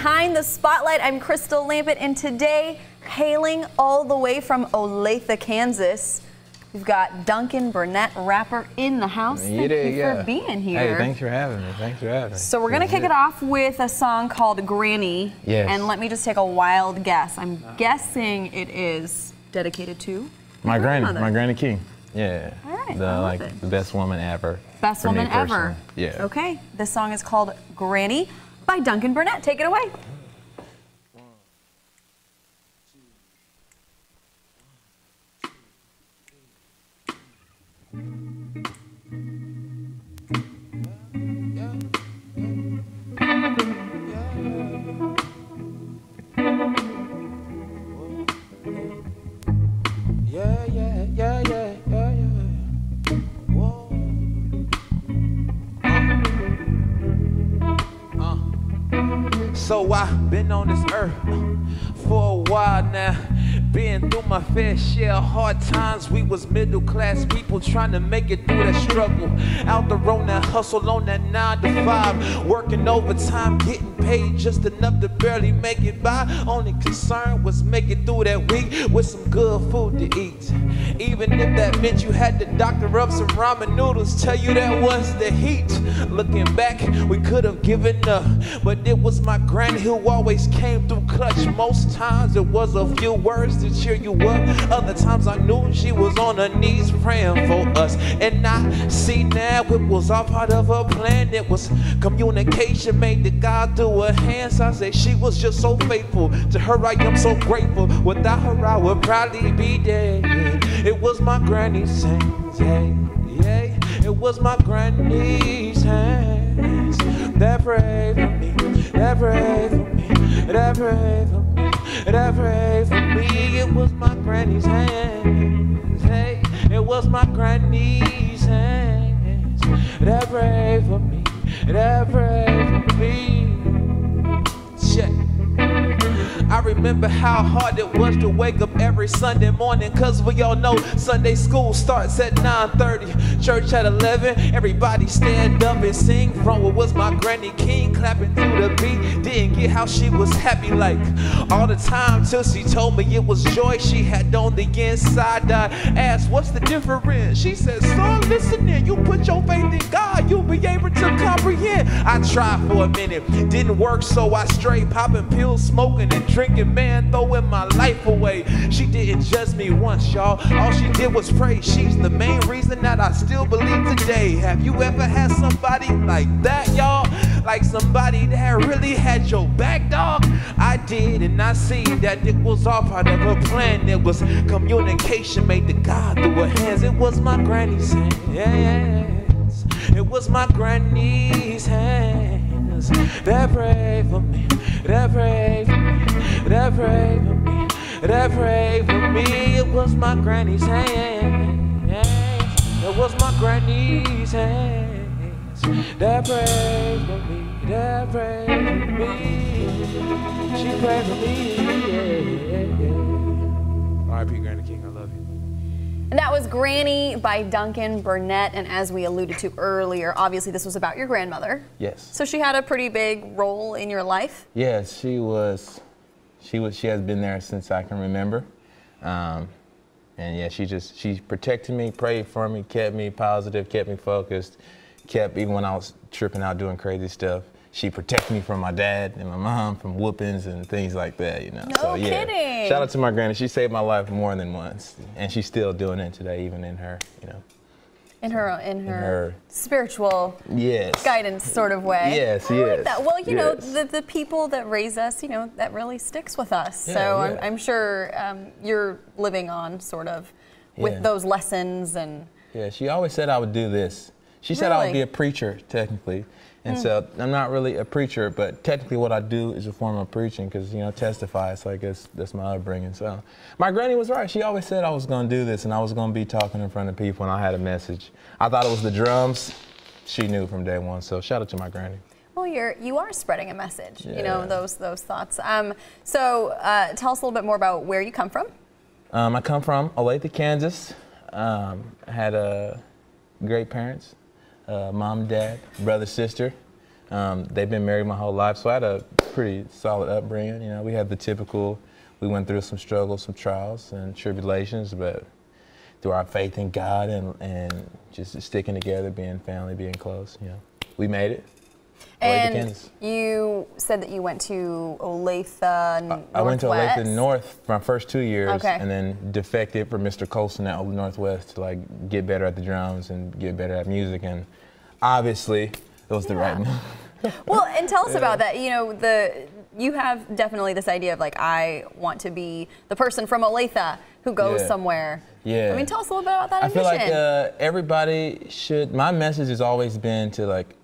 Behind the Spotlight. I'm Crystal Lampett, and today, hailing all the way from Olathe, Kansas, we've got Duncan Burnett, rapper, in the house. Thank you for being here. Hey, thanks for having me. Thanks for having me. So we're going to kick it off with a song called Granny. Yes. And let me just take a wild guess. I'm guessing it is dedicated to my Granny King. Yeah. All right. The best woman ever. Best woman ever. Yeah. Okay. This song is called Granny by Duncan Burnett. Take it away. So I've been on this earth for a while now. Been through my fair share of hard times. We was middle class people trying to make it through that struggle. Out there on that hustle, on that 9 to 5, working overtime, getting paid just enough to barely make it by. Only concern was making through that week with some good food to eat. Even if that meant you had to doctor up some ramen noodles, tell you that was the heat. Looking back, we could have given up, but it was my granny who always came through clutch. Most times it was a few words to cheer you up. Other times I knew she was on her knees praying for us. And I see now it was all part of her plan. It was communication made to God through her hands. I say she was just so faithful. To her I am so grateful. Without her I would probably be dead. It was my granny's hands, yeah. It was my granny's hands that prayed for me, that prayed for me, that prayed for me, that prayed for me. It was my granny's hands, hey. It was my granny's hands that prayed for me, that prayed for me. Check. I remember how hard it was to wake up every Sunday morning, cause we all know Sunday school starts at 9:30, church at 11. Everybody stand up and sing from what was my Granny King, clapping through the beat. Didn't get how she was happy like all the time till she told me it was joy she had on the inside. I asked, what's the difference? She said, son, listen in, you put your faith in God, you'll be able to comprehend. I tried for a minute, didn't work, so I straight popping pills, smoking and drinking, man, throwing my life away. She didn't judge me once, y'all. All she did was pray. She's the main reason that I still believe today. Have you ever had somebody like that, y'all? Like somebody that really had your back, dog? I did, and I see that it was all part of her plan. It was communication made to God through her hands. It was my granny's hands. It was my granny's hands that prayed for me, that prayed for me, that prayed for me, that prayed for me. It was my granny's hands. It was my granny's hands that prayed for me, that prayed for me. She prayed for me. R.I.P. Granny King, I love you. And that was Granny by Duncan Burnett, and as we alluded to earlier, obviously this was about your grandmother. Yes. So she had a pretty big role in your life? Yes, she has been there since I can remember. And yeah, she protected me, prayed for me, kept me positive, kept me focused, even when I was tripping out doing crazy stuff. She protected me from my dad and my mom from whoopings and things like that, you know. No kidding. Shout out to my granny. She saved my life more than once, and she's still doing it today, even in her, you know. In her spiritual guidance sort of way. Yes, I like that. Well, you know, yes. the people that raise us, you know, that really sticks with us. Yeah, so yeah. I'm sure you're living on sort of with those lessons and. Yeah, she always said I would do this. She said I would be a preacher, technically. And so I'm not really a preacher, but technically what I do is a form of preaching because, you know, testify, so I guess that's my upbringing. So my granny was right. She always said I was going to do this and I was going to be talking in front of people and I had a message. I thought it was the drums. She knew from day one, so shout out to my granny. Well, you are spreading a message, you know, those thoughts. So tell us a little bit more about where you come from. I come from Olathe, Kansas. I had great parents. Mom, dad, brother, sister. They've been married my whole life, so I had a pretty solid upbringing. You know, we had the typical, we went through some struggles, some trials and tribulations, but through our faith in God and just sticking together, being family, being close, you know, we made it. And you said that you went to Olathe Northwest. I went to Olathe North for my first 2 years, okay, and then defected for Mr. Colson at Olathe Northwest to like get better at the drums and get better at music, and obviously it was the right move. Well, and tell us about that. You know, you have definitely this idea of like, I want to be the person from Olathe who goes somewhere. Yeah. I mean, tell us a little bit about that ambition. I feel like everybody should, my message has always been to like,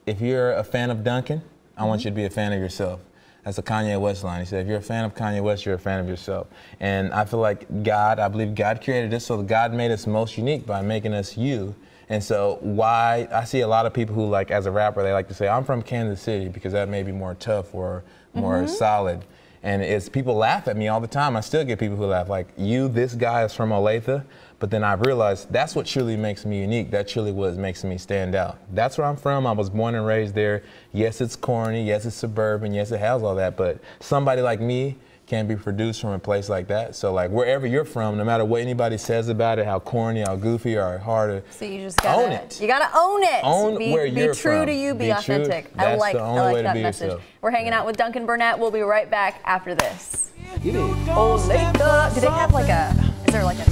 if you're a fan of Duncan, I want you to be a fan of yourself. That's a Kanye West line. He said, if you're a fan of Kanye West, you're a fan of yourself. And I feel like I believe God created us, so God made us most unique by making us you. And so why, I see a lot of people who like, as a rapper, they like to say, I'm from Kansas City because that may be more tough or more solid. And it's, people laugh at me all the time. I still get people who laugh like, this guy is from Olathe. But then I realized that's what truly makes me unique. That truly what makes me stand out. That's where I'm from. I was born and raised there. Yes, it's corny. Yes, it's suburban. Yes, it has all that. But somebody like me can be produced from a place like that. So like wherever you're from, no matter what anybody says about it, how corny, how goofy, or hard to so you just gotta own it. You gotta own it. Own where you're from. Be true to you. Be authentic. I like that message. Yourself. We're hanging out with Duncan Burnett. We'll be right back after this. Olathe. Do they have like a? Is there like a?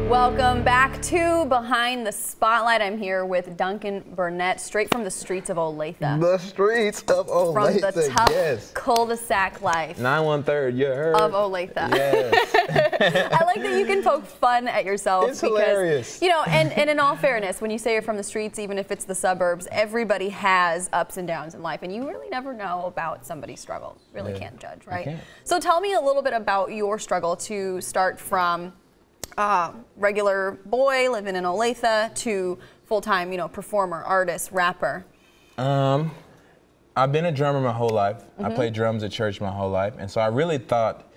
Welcome back to Behind the Spotlight. I'm here with Duncan Burnett, straight from the streets of Olathe. The streets of Olathe, from the tough cul-de-sac life. 913, you heard. Of Olathe. Yes. I like that you can poke fun at yourself. It's hilarious. You know, and in all fairness, when you say you're from the streets, even if it's the suburbs, everybody has ups and downs in life, and you really never know about somebody's struggle. Really can't judge, right? Can't. So tell me a little bit about your struggle to start from regular boy living in Olathe to full-time, you know, performer, artist, rapper. I've been a drummer my whole life. I played drums at church my whole life, and so I really thought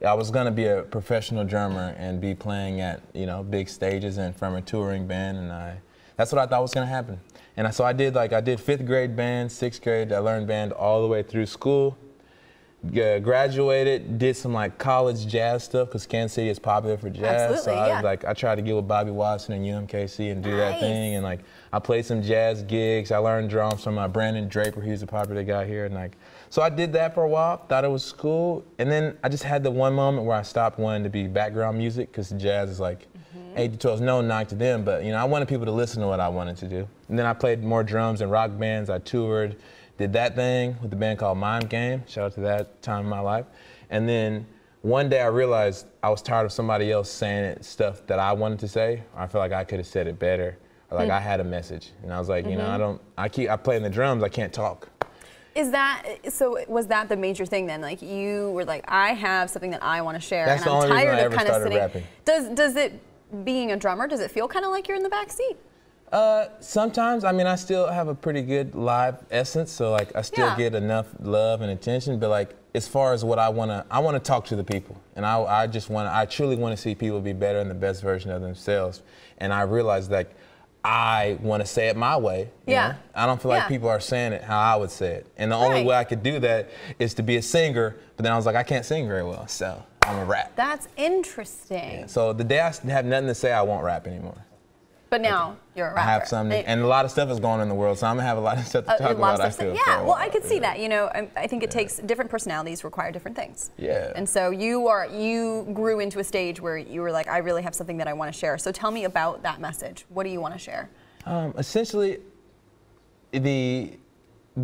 I was going to be a professional drummer and be playing at, you know, big stages and from a touring band, and that's what I thought was going to happen. And so I did 5th grade band, 6th grade, I learned band all the way through school. Graduated, did some like college jazz stuff because Kansas City is popular for jazz. Absolutely, so I tried to get with Bobby Watson and UMKC and do that thing, and like I played some jazz gigs. I learned drums from Brandon Draper. He's a popular guy here, and like so I did that for a while. Thought it was cool, and then I just had the one moment where I stopped wanting to be background music because jazz is like 8 to 12. No knock to them, but you know I wanted people to listen to what I wanted to do. And then I played more drums in rock bands. I toured. Did that thing with the band called Mime Game. Shout out to that time in my life. And then one day I realized I was tired of somebody else saying stuff that I wanted to say. Or I feel like I could have said it better. Or like I had a message. And I was like, you know, I play in the drums, I can't talk. Was that the major thing then? Like you were like, I have something that I want to share. That's and the only I'm tired reason I of ever kind of started sitting. rapping. Does it, being a drummer, does it feel kind of like you're in the back seat? Sometimes, I mean, I still have a pretty good live essence, so like I still get enough love and attention, but like as far as what I want to talk to the people, and I truly want to see people be better and the best version of themselves, and I realized that I want to say it my way. You know? I don't feel like people are saying it how I would say it, and the only way I could do that is to be a singer, but then I was like, I can't sing very well, so I'm gonna rap. That's interesting. Yeah. So the day I have nothing to say, I won't rap anymore. But now you're a rapper. I have something, and a lot of stuff is going on in the world, so I'm gonna have a lot of stuff to talk about. I feel. Yeah, well, I could see that. You know, I think it takes different personalities require different things. Yeah. And so you grew into a stage where you were like, I really have something that I want to share. So tell me about that message. What do you want to share? Essentially, be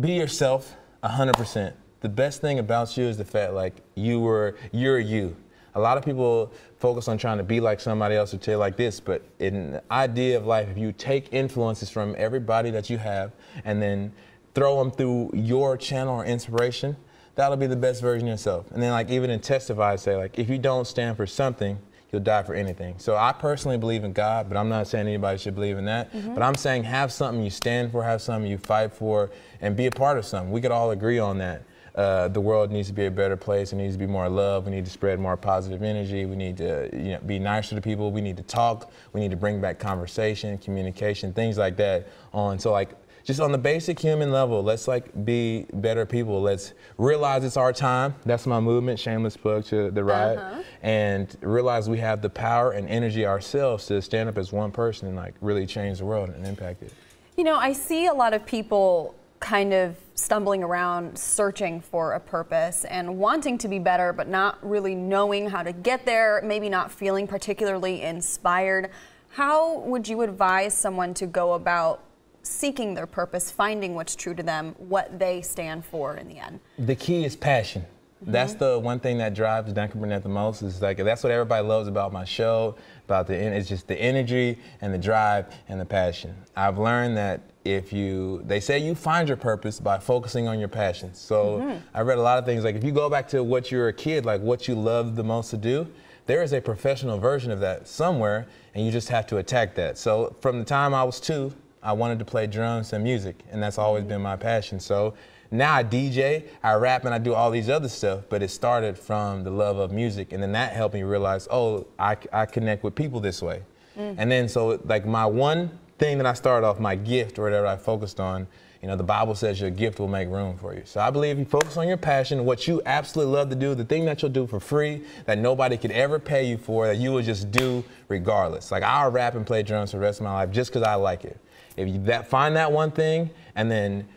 yourself 100%. The best thing about you is the fact like you're you. A lot of people focus on trying to be like somebody else or tell like this, but in the idea of life, if you take influences from everybody that you have and then throw them through your channel or inspiration, that'll be the best version of yourself. And then like even in Testify, I say like, if you don't stand for something, you'll die for anything. So I personally believe in God, but I'm not saying anybody should believe in that. But I'm saying have something you stand for, have something you fight for, and be a part of something. We could all agree on that. the world needs to be a better place. It needs to be more love. We need to spread more positive energy. We need to be nicer to people. We need to talk. We need to bring back conversation, communication, things like that. So like, just on the basic human level, let's like be better people. Let's realize it's our time. That's my movement, shameless plug to the riot. And realize we have the power and energy ourselves to stand up as one person and like really change the world and impact it. You know, I see a lot of people kind of stumbling around searching for a purpose and wanting to be better, but not really knowing how to get there, maybe not feeling particularly inspired. How would you advise someone to go about seeking their purpose, finding what's true to them, what they stand for in the end? The key is passion. That's the one thing that drives Duncan Burnett the most. Is like, that's what everybody loves about my show, it's just the energy and the drive and the passion. I've learned that they say you find your purpose by focusing on your passions. So I read a lot of things, like if you go back to what you were a kid, like what you loved the most to do, there is a professional version of that somewhere, and you just have to attack that. So from the time I was 2, I wanted to play drums and music, and that's always been my passion. So now I DJ, I rap, and I do all these other stuff, but it started from the love of music, and then that helped me realize, oh, I connect with people this way. And then so like my one thing that I started off, my gift or whatever I focused on, you know, the Bible says your gift will make room for you. So I believe you focus on your passion, what you absolutely love to do, the thing that you'll do for free, that nobody could ever pay you for, that you will just do regardless. Like I'll rap and play drums for the rest of my life just because I like it. If you find that one thing and then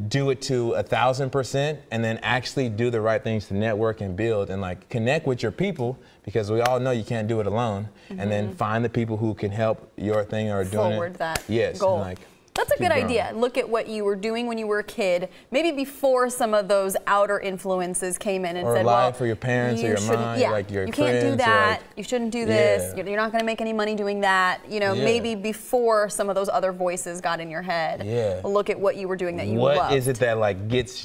do it to 1,000%, and then actually do the right things to network and build and like connect with your people, because we all know you can't do it alone. And then find the people who can help your thing or doing forward that yes, goal. Like, that's a good idea. Look at what you were doing when you were a kid, maybe before some of those outer influences came in and said, well, for your parents or your mom, like your you friends, can't do that, like, you shouldn't do this, you're not going to make any money doing that. You know, maybe before some of those other voices got in your head, look at what you were doing that you loved. What is it that like gets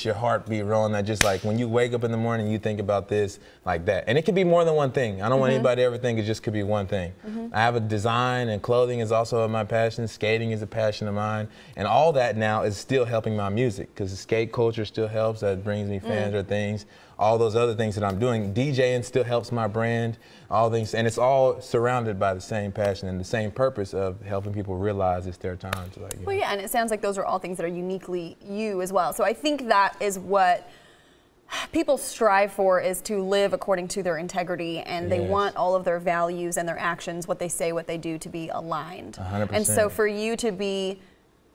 your heartbeat rolling, that just like when you wake up in the morning you think about this, like that? And it could be more than one thing. I don't want anybody to ever think it just could be one thing. I have a design, and clothing is also my passion, skating is a passion of mine. And all that now is still helping my music, because the skate culture still helps. That brings me fans or things. All those other things that I'm doing, DJing still helps my brand. All things, and it's all surrounded by the same passion and the same purpose of helping people realize it's their time to, like. Well, yeah, and it sounds like those are all things that are uniquely you as well. So I think that is what people strive for, is to live according to their integrity, and they want all of their values and their actions, what they say, what they do, to be aligned. 100%. And so for you to be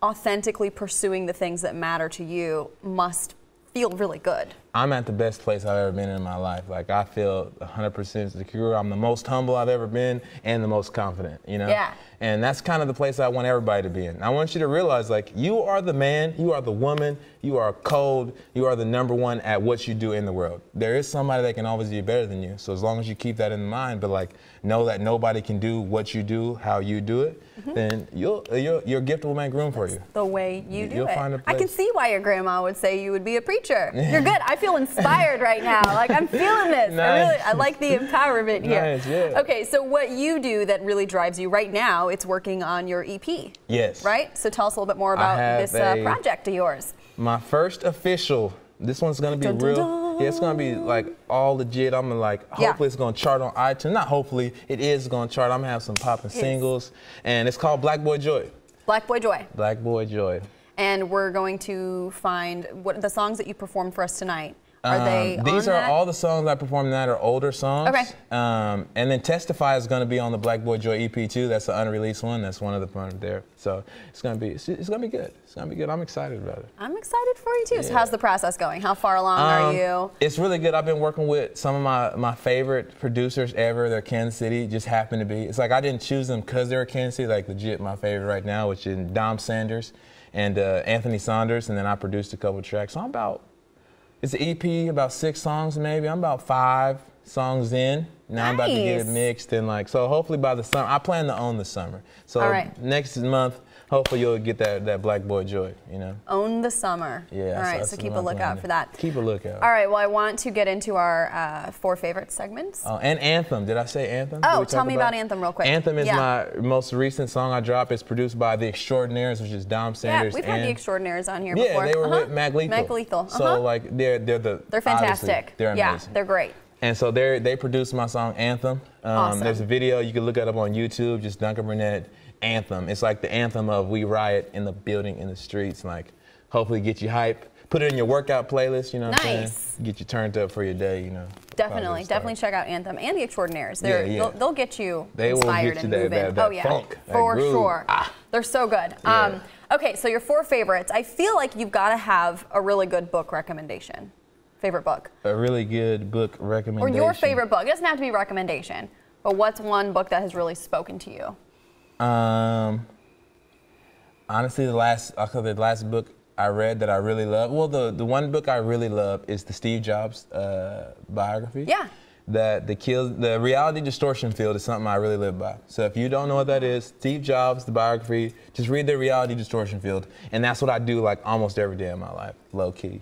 authentically pursuing the things that matter to you must feel really good. I'm at the best place I've ever been in my life. Like, I feel 100% secure. I'm the most humble I've ever been, and the most confident, you know? Yeah. And that's kind of the place I want everybody to be in. I want you to realize, like, you are the man, you are the woman, you are cold, you are the #1 at what you do in the world. There is somebody that can always be better than you. So as long as you keep that in mind, but like, know that nobody can do what you do, how you do it, then your gift will make room for you. The way you do You'll it. find a place. I can see why your grandma would say you would be a preacher. You're good. I feel inspired right now. Like, I'm feeling this. Nice. I like the empowerment here. Nice, yeah. Okay, so what you do that really drives you right now, it's working on your EP. Yes. Right? So tell us a little bit more about this project of yours. My first official, this one's gonna be real. Yeah, it's gonna be like all legit. I'm gonna like, hopefully it's gonna chart on iTunes. Not hopefully, it is gonna chart. I'm gonna have some popping singles. And it's called Black Boy Joy. Black Boy Joy. Black Boy Joy. And we're going to find what the songs that you performed for us tonight. Are they on These are that? all the songs I performed tonight are older songs. Okay. And then Testify is going to be on the Black Boy Joy EP too. That's the unreleased one. That's one of the ones there. So it's going to be good. It's going to be good. I'm excited about it. I'm excited for you too. Yeah. So how's the process going? How far along are you? It's really good. I've been working with some of my favorite producers ever. They're Kansas City. Just happened to be. It's like I didn't choose them because they're Kansas City. Like legit my favorite right now, which is Dom Sanders and Anthony Saunders. And then I produced a couple tracks. So I'm about. It's an EP, about 6 songs maybe. I'm about 5 songs in. Now I'm about to get it mixed and like, so hopefully by the summer, I plan to own the summer. So next month, hopefully you'll get that black boy joy, you know. Own the summer. Yeah. All right, so keep a lookout for that. Keep a lookout. All right, well, I want to get into our 4 favorite segments. Oh, and Anthem. Did I say Anthem? Oh, tell me about Anthem real quick. Anthem is my most recent song I dropped. It's produced by The Extraordinaires, which is Dom Sanders. Yeah, we've had The Extraordinaires on here before. Yeah, they were with Mac Lethal. Mac Lethal. So like they're fantastic. They're amazing. Yeah, they're great. And so they produced my song Anthem. Awesome. There's a video, you can look it up on YouTube, just Duncan Burnett, Anthem. It's like the anthem of we riot in the building, in the streets, and like hopefully get you hype. Put it in your workout playlist, you know what I'm saying? Get you turned up for your day, you know. Definitely check out Anthem and The Extraordinaires. They'll get you they inspired will get you and moving. that funk, for groove. Sure. They're so good. Yeah. Okay, so your 4 favorites. I feel like you've got to have a really good book recommendation. Favorite book? A really good book recommendation. Or your favorite book. It doesn't have to be a recommendation, but what's one book that has really spoken to you? Honestly, the last book I read that I really love, well, the one book I really love is the Steve Jobs biography. Yeah. The reality distortion field is something I really live by. So if you don't know what that is, Steve Jobs, the biography, just read the reality distortion field. And that's what I do like almost every day of my life, low key.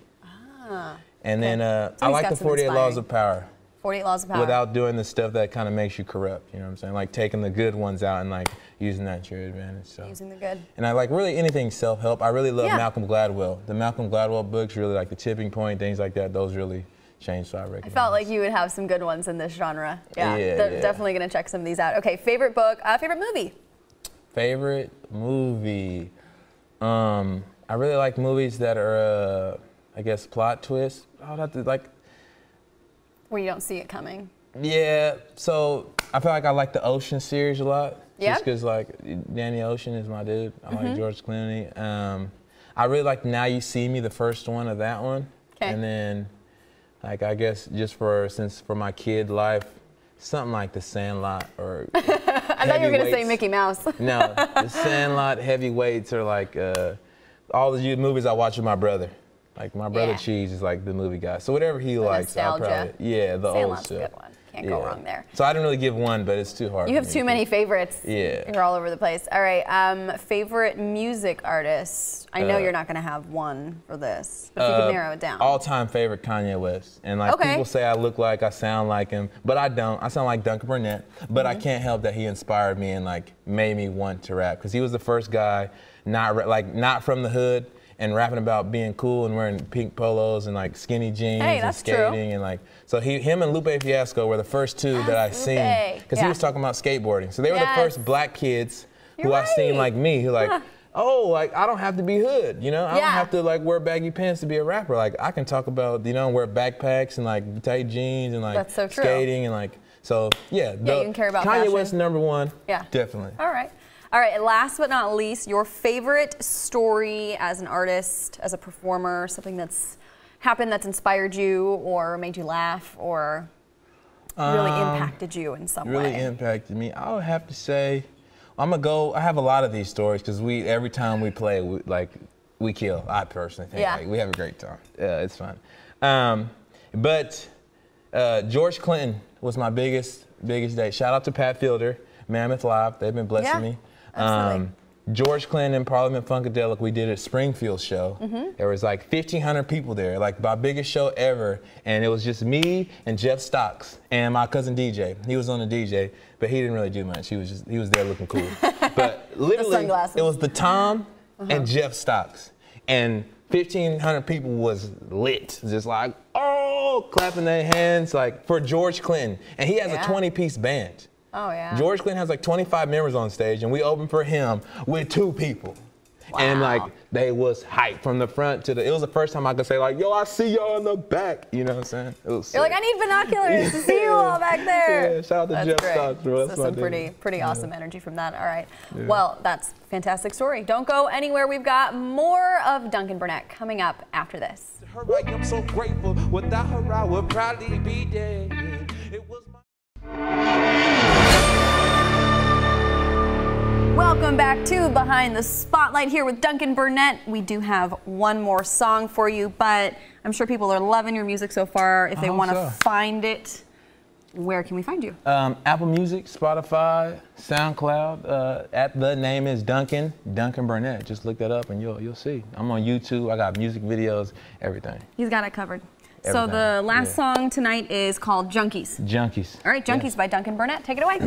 And then I like the 48 Laws of Power. 48 Laws of Power. Without doing the stuff that kind of makes you corrupt, you know what I'm saying? Like taking the good ones out and like using that to your advantage. So. Using the good. And I like really anything self-help. I really love Malcolm Gladwell. The Malcolm Gladwell books, really like The Tipping Point, things like that, those really changed, so I recommend. I felt like you would have some good ones in this genre. Yeah, yeah. Definitely gonna check some of these out. Okay, favorite book, favorite movie? Favorite movie? I really like movies that are, I guess, plot twists. I would have to like. Where you don't see it coming. Yeah, so I feel like I like the Ocean series a lot. Yeah. Just because like Danny Ocean is my dude. I like George Clooney. I really like Now You See Me, the first one of that one. Okay. And then, like I guess just for my kid life, something like The Sandlot or. I thought you were gonna say Mickey Mouse. No, The Sandlot, Heavyweights, or like all the movies I watch with my brother. Like my brother Cheese is like the movie guy, so whatever he likes, I'll probably the old stuff. Sandlot's a good one. Can't go wrong there. So I didn't really give one, but it's too hard. You have too many favorites. Yeah. You're all over the place. All right. Favorite music artist? I know you're not gonna have one for this, but if you could narrow it down. All-time favorite, Kanye West, and like people say I look like, I sound like him, but I don't. I sound like Duncan Burnett, but I can't help that he inspired me and like made me want to rap because he was the first guy not from the hood. And rapping about being cool and wearing pink polos and like skinny jeans and skating and like so him and Lupe Fiasco were the first two that I seen because he was talking about skateboarding. So they were the first black kids who I seen like me who like oh like I don't have to be hood, you know, I don't have to like wear baggy pants to be a rapper. Like I can talk about wear backpacks and like tight jeans and like skating and like so you can care about Kanye West #1. Yeah, definitely. All right, and last but not least, your favorite story as an artist, as a performer, something that's happened that's inspired you or made you laugh or really impacted you in some way? Really impacted me. I would have to say, I have a lot of these stories because every time we play, we kill. I personally think like, we have a great time. Yeah, it's fun. But George Clinton was my biggest day. Shout out to Pat Fielder, Mammoth Live. They've been blessing me. George Clinton and Parliament Funkadelic, we did a Springfield show. There was like 1,500 people there, like my biggest show ever. And it was just me and Jeff Stocks and my cousin DJ. He was on the DJ, but he didn't really do much. He was there looking cool. But literally, it was the Tom and Jeff Stocks. And 1,500 people was lit, just like, oh, clapping their hands, like for George Clinton. And he has a 20-piece band. Oh, yeah. George Clinton has like 25 members on stage, and we opened for him with 2 people. Wow. And like, they was hyped from the front to it was the first time I could say like, yo, I see y'all in the back. You know what I'm saying? It was You're like, I need binoculars to see you all back there. Yeah, shout out to Jeff Stocks, bro. So some pretty awesome energy from that. All right. Yeah. Well, that's a fantastic story. Don't go anywhere. We've got more of Duncan Burnett coming up after this. Her, like, I'm so grateful. Without her, I would probably be dead. It was Welcome back to Behind the Spotlight here with Duncan Burnett. We do have one more song for you, but I'm sure people are loving your music so far. If they want to find it, where can we find you? Apple Music, Spotify, SoundCloud. The name is Duncan Burnett. Just look that up and you'll see. I'm on YouTube. I got music videos, everything. He's got it covered. Everything. So the last song tonight is called Junkies. Junkies. All right, Junkies by Duncan Burnett. Take it away.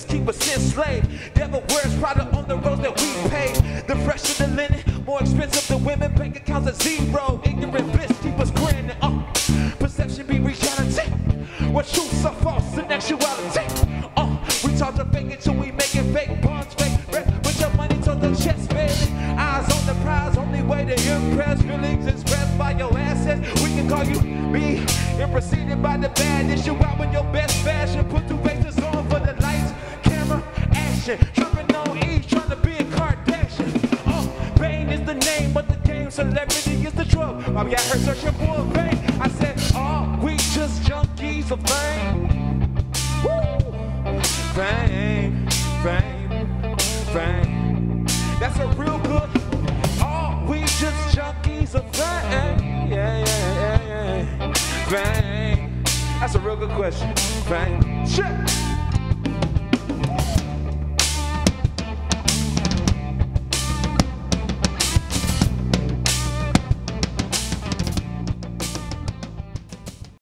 Keep us enslaved. Devil wears Prada on the roads that we pay. The fresher the linen, more expensive than women. Bank accounts at zero. Ignorant bliss keep us grinning. Perception be reality. What truths are false in actuality. We talk to fake it till we make it fake. Bonds fake. Put your money to the chest, baby. Eyes on the prize. Only way to impress. Feelings expressed by your assets. We can call you me. And preceded by the bad. Issue out in your best fashion. Put two faces on for the lights. Tripping on E, trying to be a Kardashian. Pain is the name, but the game celebrity is the drug. While we got her searching for a vein, I said, we just junkies of fame. Woo! Fame, fame, fame. That's a real good. We just junkies of fame. Yeah. Fame. That's a real good question. Fame. Shit.